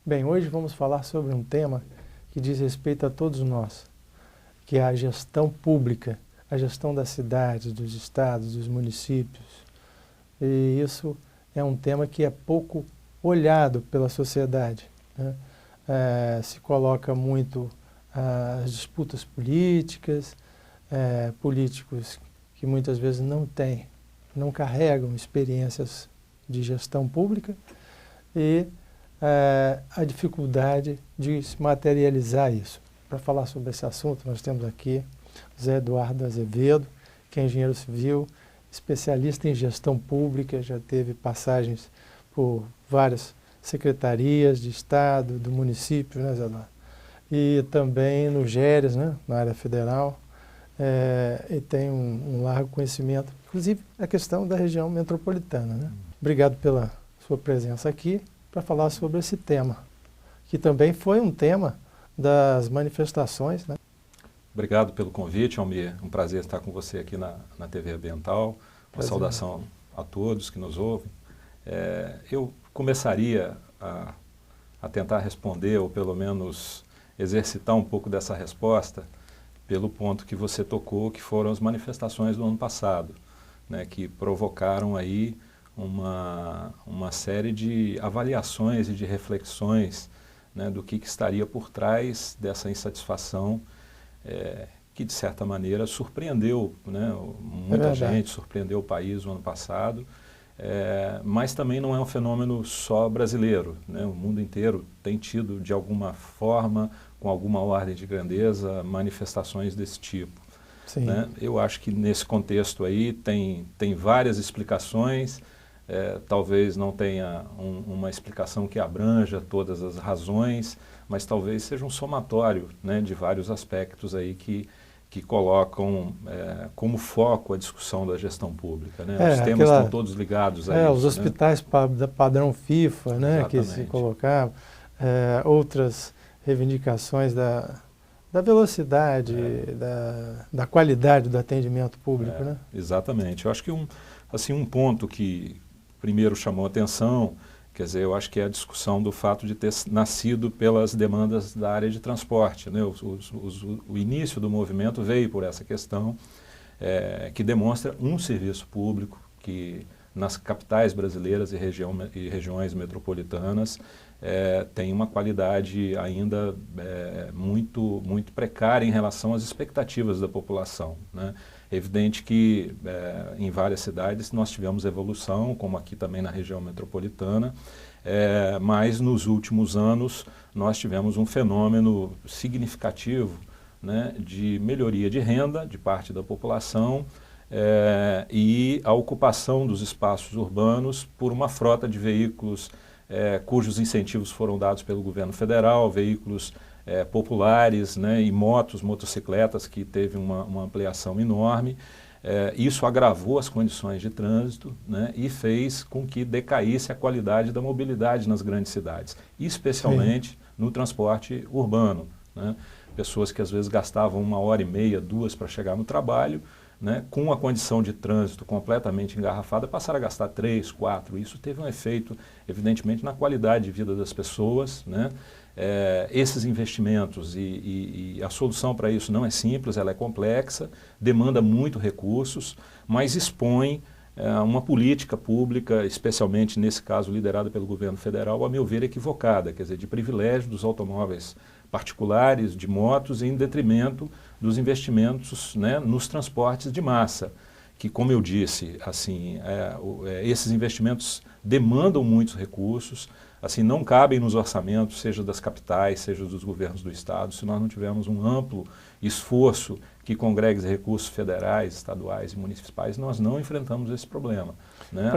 Bem, hoje vamos falar sobre um tema que diz respeito a todos nós, que é a gestão pública, a gestão das cidades, dos estados, dos municípios. E isso é um tema que é pouco olhado pela sociedade, né? Se coloca muito as disputas políticas, políticos que muitas vezes não carregam experiências de gestão pública e a dificuldade de se materializar isso. Para falar sobre esse assunto, nós temos aqui Zé Eduardo Azevedo, que é engenheiro civil, especialista em gestão pública, já teve passagens por várias secretarias de Estado, do município, né, Zé Eduardo? E também no GERES, né, na área federal, e tem um largo conhecimento, inclusive a questão da região metropolitana, né? Obrigado pela sua presença aqui para falar sobre esse tema, que também foi um tema das manifestações, né? Obrigado pelo convite, Almir. Um prazer estar com você aqui na TV Ambiental. Uma saudação a todos que nos ouvem. Eu começaria a tentar responder, ou pelo menos exercitar um pouco dessa resposta, pelo ponto que você tocou, que foram as manifestações do ano passado, né, que provocaram aí uma série de avaliações e de reflexões, né, do que estaria por trás dessa insatisfação que, de certa maneira, surpreendeu, né, muita gente, surpreendeu o país no ano passado, mas também não é um fenômeno só brasileiro, né? O mundo inteiro tem tido, de alguma forma, com alguma ordem de grandeza, manifestações desse tipo. Sim. Né? Eu acho que nesse contexto aí tem várias explicações, talvez não tenha uma explicação que abranja todas as razões, mas talvez seja um somatório, né, de vários aspectos aí que colocam como foco a discussão da gestão pública, né? Os temas estão todos ligados a isso. Os hospitais, né? Padrão FIFA, né, que se colocavam, outras reivindicações da velocidade, da qualidade do atendimento público, né? Exatamente. Eu acho que um ponto que primeiro chamou a atenção, quer dizer, eu acho que é a discussão do fato de ter nascido pelas demandas da área de transporte, né? O início do movimento veio por essa questão, que demonstra um serviço público que nas capitais brasileiras e regiões metropolitanas tem uma qualidade ainda muito precária em relação às expectativas da população, né? É evidente que em várias cidades nós tivemos evolução, como aqui também na região metropolitana, mas nos últimos anos nós tivemos um fenômeno significativo, né, de melhoria de renda de parte da população e a ocupação dos espaços urbanos por uma frota de veículos cujos incentivos foram dados pelo governo federal, veículos populares, né, e motocicletas, que teve uma ampliação enorme. Isso agravou as condições de trânsito, né, e fez com que decaísse a qualidade da mobilidade nas grandes cidades, especialmente no transporte urbano, né? Pessoas que às vezes gastavam 1h30, 2 para chegar no trabalho, né, com a condição de trânsito completamente engarrafada, passaram a gastar 3, 4. Isso teve um efeito, evidentemente, na qualidade de vida das pessoas, né? Esses investimentos e a solução para isso não é simples, ela é complexa, demanda muito recursos, mas expõe uma política pública, especialmente nesse caso liderada pelo governo federal, a meu ver equivocada, quer dizer, de privilégio dos automóveis particulares, de motos, em detrimento dos investimentos, né, nos transportes de massa, que, como eu disse, assim, esses investimentos demandam muitos recursos, assim, não cabem nos orçamentos, seja das capitais, seja dos governos do Estado, se nós não tivermos um amplo esforço que congregue recursos federais, estaduais e municipais, nós não enfrentamos esse problema, né?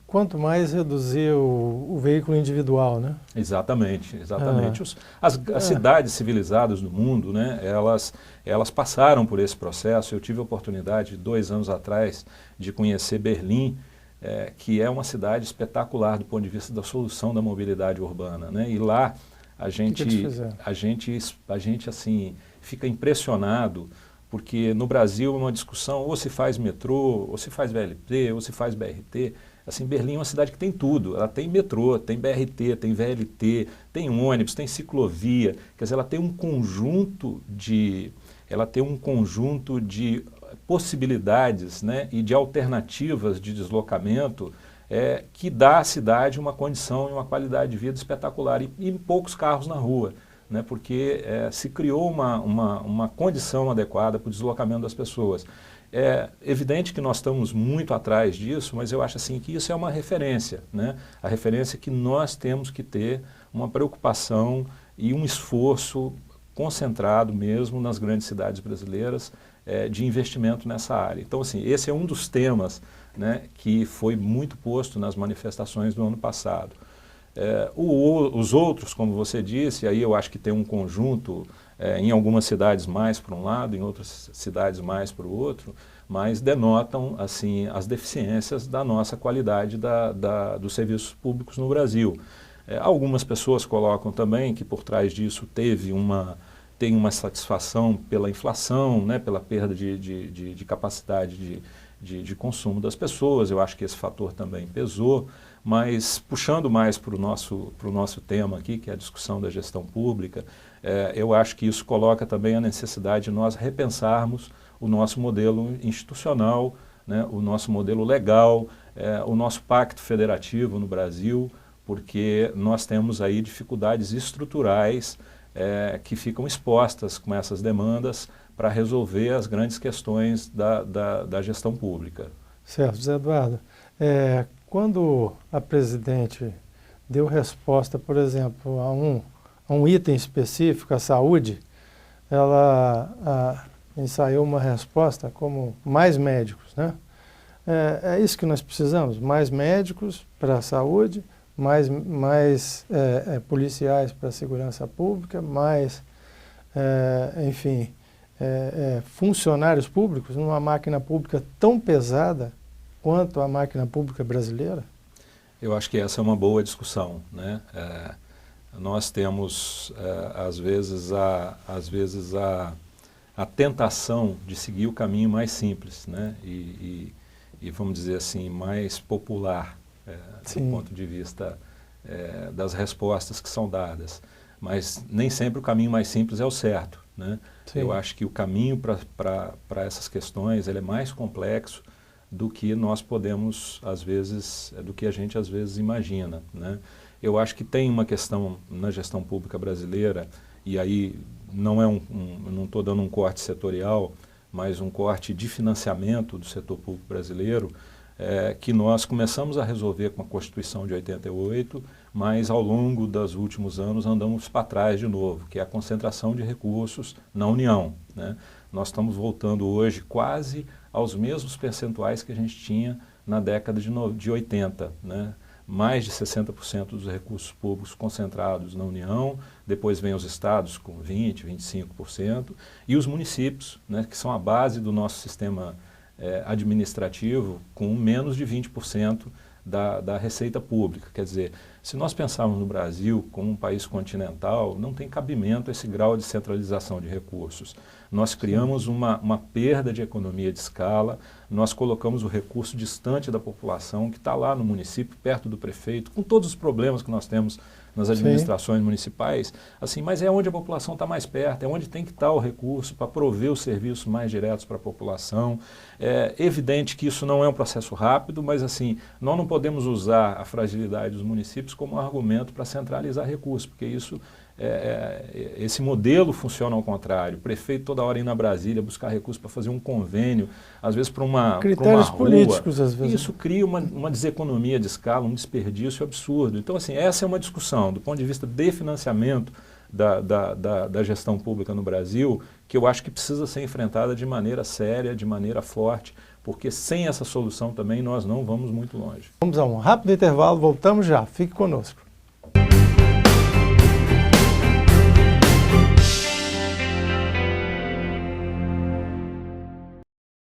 Quanto mais reduzir o veículo individual, né? Exatamente, exatamente. As cidades civilizadas do mundo, né, elas passaram por esse processo. Eu tive a oportunidade, 2 anos atrás, de conhecer Berlim, que é uma cidade espetacular do ponto de vista da solução da mobilidade urbana, né? E lá a gente assim fica impressionado, porque no Brasil é uma discussão, ou se faz metrô, ou se faz VLT, ou se faz BRT. Assim, Berlim é uma cidade que tem tudo, ela tem metrô, tem BRT, tem VLT, tem ônibus, tem ciclovia, quer dizer, ela tem um conjunto de possibilidades, né, e de alternativas de deslocamento que dá à cidade uma condição e uma qualidade de vida espetacular e poucos carros na rua, né, porque se criou uma condição adequada para o deslocamento das pessoas. É evidente que nós estamos muito atrás disso, mas eu acho assim que isso é uma referência, né? A referência é que nós temos que ter uma preocupação e um esforço concentrado mesmo nas grandes cidades brasileiras de investimento nessa área. Então, assim, esse é um dos temas, né, que foi muito posto nas manifestações do ano passado. Os outros, como você disse, aí eu acho que tem um conjunto, em algumas cidades mais para um lado, em outras cidades mais para o outro, mas denotam assim, as deficiências da nossa qualidade dos serviços públicos no Brasil. Algumas pessoas colocam também que por trás disso tem uma satisfação pela inflação, né, pela perda de capacidade de consumo das pessoas. Eu acho que esse fator também pesou, mas puxando mais para o nosso tema aqui, que é a discussão da gestão pública, eu acho que isso coloca também a necessidade de nós repensarmos o nosso modelo institucional, né, o nosso modelo legal, o nosso pacto federativo no Brasil, porque nós temos aí dificuldades estruturais que ficam expostas com essas demandas para resolver as grandes questões da gestão pública. Certo, José Eduardo. Quando a presidente deu resposta, por exemplo, a um item específico, a saúde, ela ensaiou uma resposta como mais médicos, né? É isso que nós precisamos, mais médicos para a saúde, mais policiais para a segurança pública, mais, enfim, funcionários públicos numa máquina pública tão pesada quanto a máquina pública brasileira? Eu acho que essa é uma boa discussão, né? Nós temos, às vezes, a tentação de seguir o caminho mais simples, né? E vamos dizer assim, mais popular, do ponto de vista das respostas que são dadas. Mas nem sempre o caminho mais simples é o certo, né? Eu acho que o caminho para essas questões ele é mais complexo do que nós podemos, às vezes, do que a gente às vezes imagina, né? Eu acho que tem uma questão na gestão pública brasileira, e aí não estou dando um corte setorial, mas um corte de financiamento do setor público brasileiro, que nós começamos a resolver com a Constituição de 88, mas ao longo dos últimos anos andamos para trás de novo, que é a concentração de recursos na União, né? Nós estamos voltando hoje quase aos mesmos percentuais que a gente tinha na década de 80, né? Mais de 60% dos recursos públicos concentrados na União, depois vem os estados com 20%, 25%, e os municípios, né, que são a base do nosso sistema administrativo, com menos de 20% da receita pública. Quer dizer, se nós pensarmos no Brasil como um país continental, não tem cabimento esse grau de centralização de recursos. Nós criamos uma perda de economia de escala, nós colocamos o recurso distante da população, que está lá no município, perto do prefeito, com todos os problemas que nós temos nas administrações municipais, assim, mas é onde a população está mais perto, é onde tem que estar o recurso para prover os serviços mais diretos para a população. É evidente que isso não é um processo rápido, mas assim, nós não podemos usar a fragilidade dos municípios como argumento para centralizar recursos, porque isso esse modelo funciona ao contrário. O prefeito toda hora indo na Brasília buscar recursos para fazer um convênio, às vezes para uma critérios rua. Políticos, às vezes. Isso cria uma deseconomia de escala, um desperdício absurdo. Então, assim, essa é uma discussão do ponto de vista de financiamento da gestão pública no Brasil, que eu acho que precisa ser enfrentada de maneira séria, de maneira forte, porque sem essa solução também nós não vamos muito longe. Vamos a um rápido intervalo, voltamos já. Fique conosco.